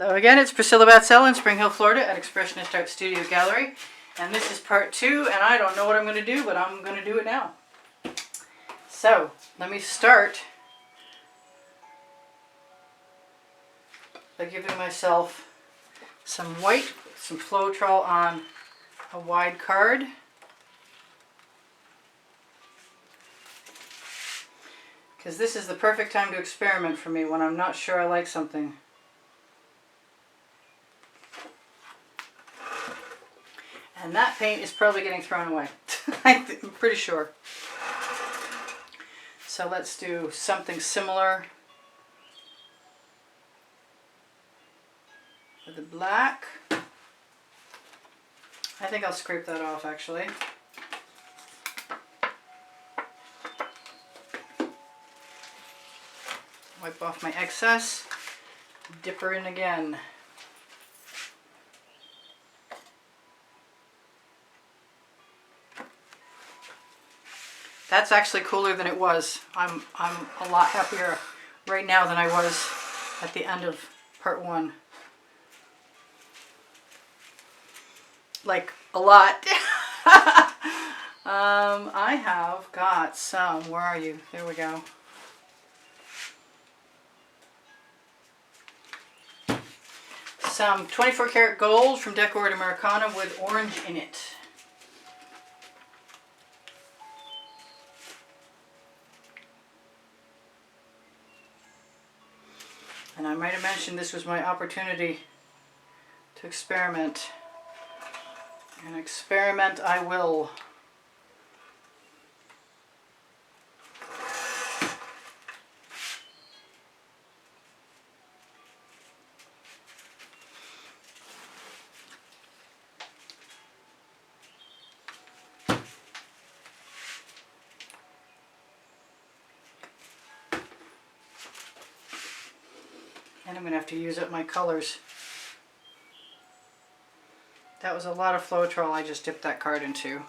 Hello again, it's Priscilla Batzell in Spring Hill, Florida at Expressionist Art Studio Gallery. And this is part 2, and I don't know what I'm going to do, but I'm going to do it now. So, let me start by giving myself some white, some Floetrol on a wide card. Because this is the perfect time to experiment for me when I'm not sure I like something. And that paint is probably getting thrown away. I'm pretty sure. So let's do something similar with the black. I think I'll scrape that off actually. Wipe off my excess. Dip her in again. That's actually cooler than it was. I'm a lot happier right now than I was at the end of part 1. Like, a lot. I have got some, where are you? There we go. Some 24 karat gold from Decor Americana with orange in it. And I might have mentioned this was my opportunity to experiment. And experiment I will. And I'm going to have to use up my colors. That was a lot of Floetrol I just dipped that card into.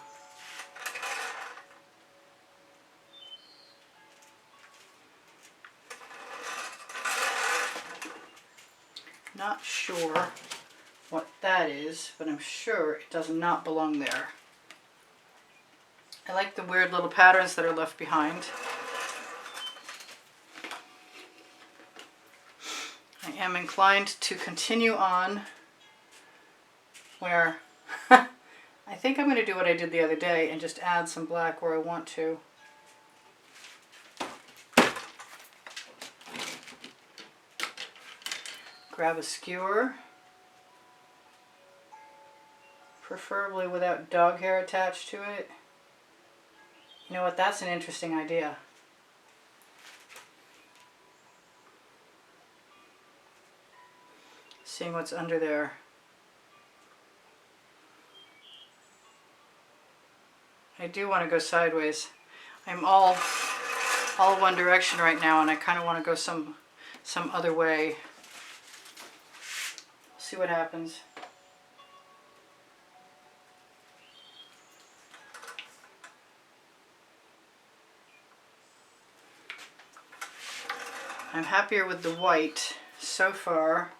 Not sure what that is, but I'm sure it does not belong there. I like the weird little patterns that are left behind. I am inclined to continue on where I think I'm going to do what I did the other day and just add some black where I want to. Grab a skewer, preferably without dog hair attached to it. You know what, that's an interesting idea. Seeing what's under there. I do want to go sideways. I'm all one direction right now, and I kind of want to go some other way. See what happens. I'm happier with the white so far.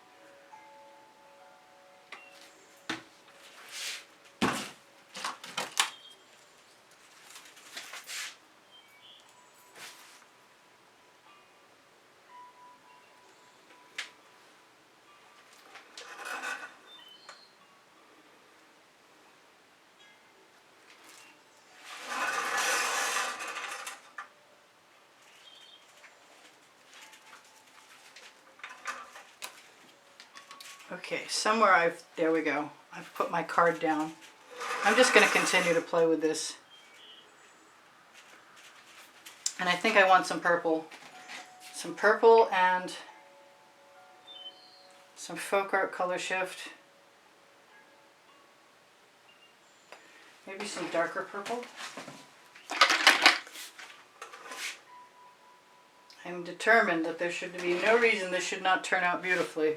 Okay, somewhere there we go. I've put my card down. I'm just going to continue to play with this. And I think I want some purple. Some purple and some folk art color shift. Maybe some darker purple. I'm determined that there should be no reason this should not turn out beautifully.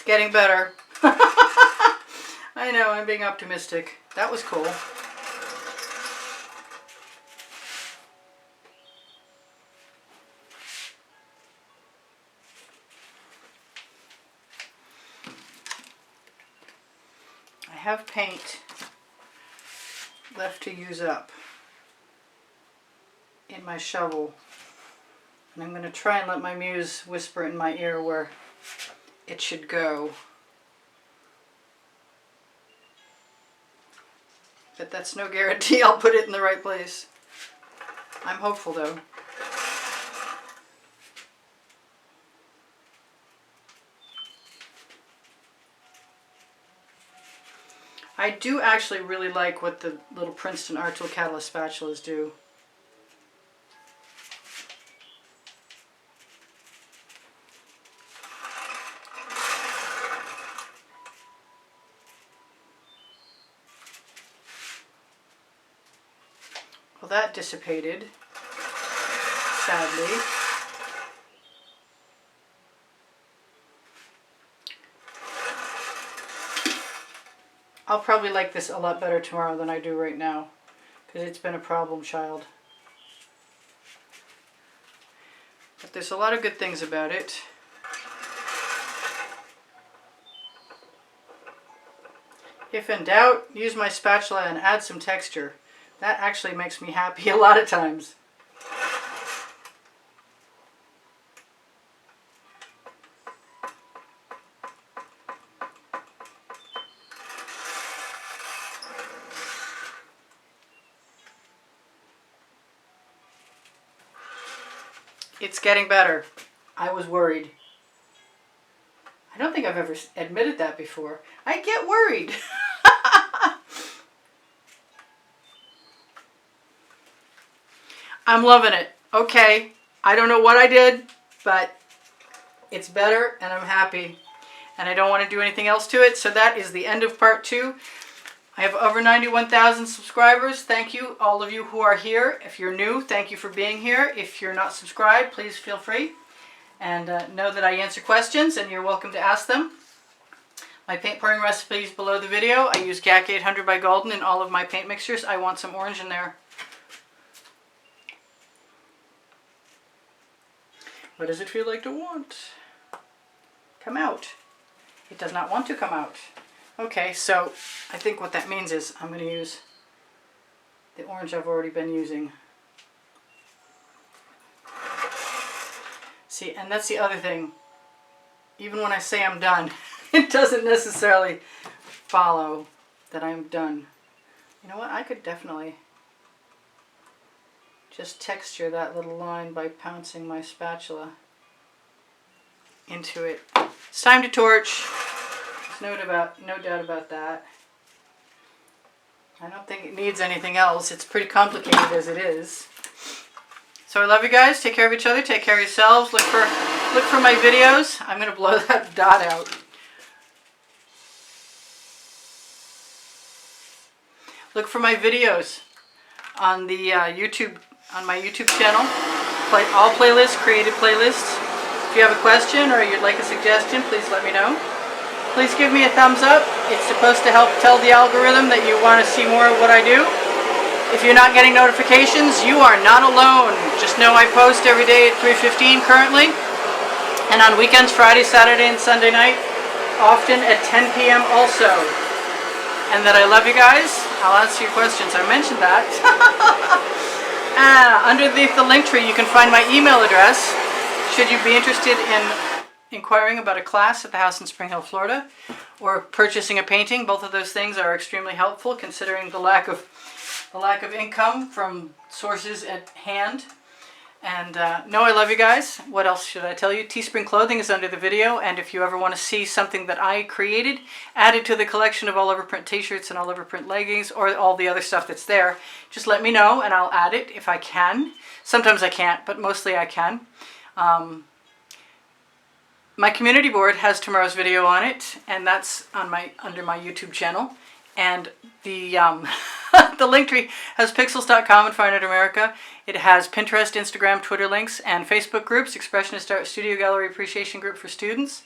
getting better. I know, I'm being optimistic. That was cool. I have paint left to use up in my shovel. And I'm going to try and let my muse whisper in my ear where it should go. But that's no guarantee I'll put it in the right place. I'm hopeful though. I do actually really like what the little Princeton Art Tool Catalyst spatulas do. Well, that dissipated, sadly. I'll probably like this a lot better tomorrow than I do right now, because it's been a problem child. But there's a lot of good things about it. If in doubt, use my spatula and add some texture. That actually makes me happy a lot of times. It's getting better. I was worried. I don't think I've ever admitted that before. I get worried. I'm loving it. Okay, I don't know what I did, but it's better and I'm happy. And I don't want to do anything else to it, so that is the end of part 2. I have over 91,000 subscribers. Thank you, all of you who are here. If you're new, thank you for being here. If you're not subscribed, please feel free. And know that I answer questions, and you're welcome to ask them. My paint pouring recipes below the video. I use GAC 800 by Golden in all of my paint mixtures. I want some orange in there. What does it feel like to want? Come out. It does not want to come out. Okay, so I think what that means is I'm going to use the orange I've already been using. See, and that's the other thing. Even when I say I'm done, it doesn't necessarily follow that I'm done. You know what? I could definitely just texture that little line by pouncing my spatula into it. It's time to torch. There's no doubt about that. I don't think it needs anything else. It's pretty complicated as it is. So I love you guys. Take care of each other. Take care of yourselves. Look for my videos. I'm going to blow that dot out. Look for my videos on the on my YouTube channel. All playlists, created playlists. If you have a question or you'd like a suggestion, please let me know. Please give me a thumbs up. It's supposed to help tell the algorithm that you want to see more of what I do. If you're not getting notifications, you are not alone. Just know I post every day at 3:15 currently, and on weekends, Friday, Saturday, and Sunday night, often at 10 p.m. also. And that I love you guys. I'll answer your questions. I mentioned that. Underneath the link tree, you can find my email address. Should you be interested in inquiring about a class at the house in Spring Hill, Florida, or purchasing a painting, both of those things are extremely helpful considering the lack of income from sources at hand. And no, I love you guys. What else should I tell you? Teespring clothing is under the video, and if you ever want to see something that I created added to the collection of all over print t-shirts and all over print leggings, or all the other stuff that's there, just let me know and I'll add it if I can. Sometimes I can't, but mostly I can. My community board has tomorrow's video on it, and that's on under my YouTube channel. And the The link tree has pixels.com and Fine Art America. It has Pinterest, Instagram, Twitter links, and Facebook groups. Expressionist Art Studio Gallery Appreciation Group for students.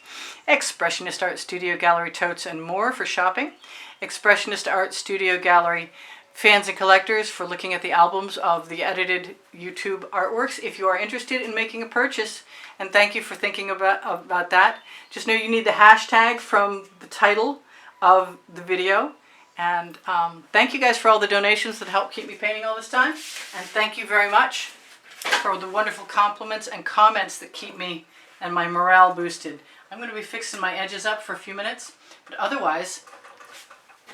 Expressionist Art Studio Gallery totes and more for shopping. Expressionist Art Studio Gallery fans and collectors for looking at the albums of the edited YouTube artworks. If you are interested in making a purchase, and thank you for thinking about that, just know you need the hashtag from the title of the video. And thank you guys for all the donations that help keep me painting all this time. And thank you very much for the wonderful compliments and comments that keep me and my morale boosted. I'm going to be fixing my edges up for a few minutes, but otherwise,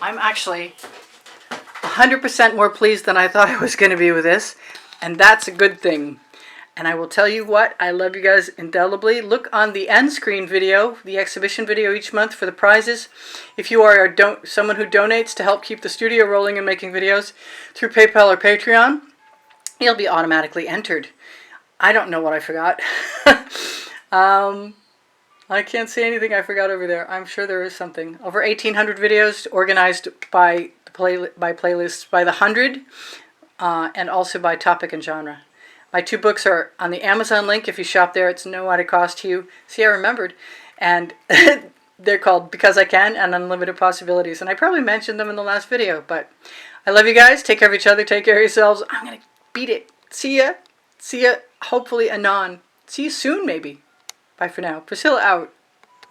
I'm actually 100% more pleased than I thought I was going to be with this, and that's a good thing. And I will tell you what, I love you guys indelibly. Look on the end screen video, the exhibition video each month for the prizes. If you are someone who donates to help keep the studio rolling and making videos through PayPal or Patreon, you'll be automatically entered. I don't know what I forgot. I can't see anything I forgot over there. I'm sure there is something. Over 1,800 videos organized by playlists by the 100 and also by topic and genre. My 2 books are on the Amazon link. If you shop there, it's no added cost to you. See, I remembered. And they're called Because I Can and Unlimited Possibilities. And I probably mentioned them in the last video, but I love you guys. Take care of each other. Take care of yourselves. I'm going to beat it. See ya. See ya, hopefully anon. See you soon, maybe. Bye for now. Priscilla out.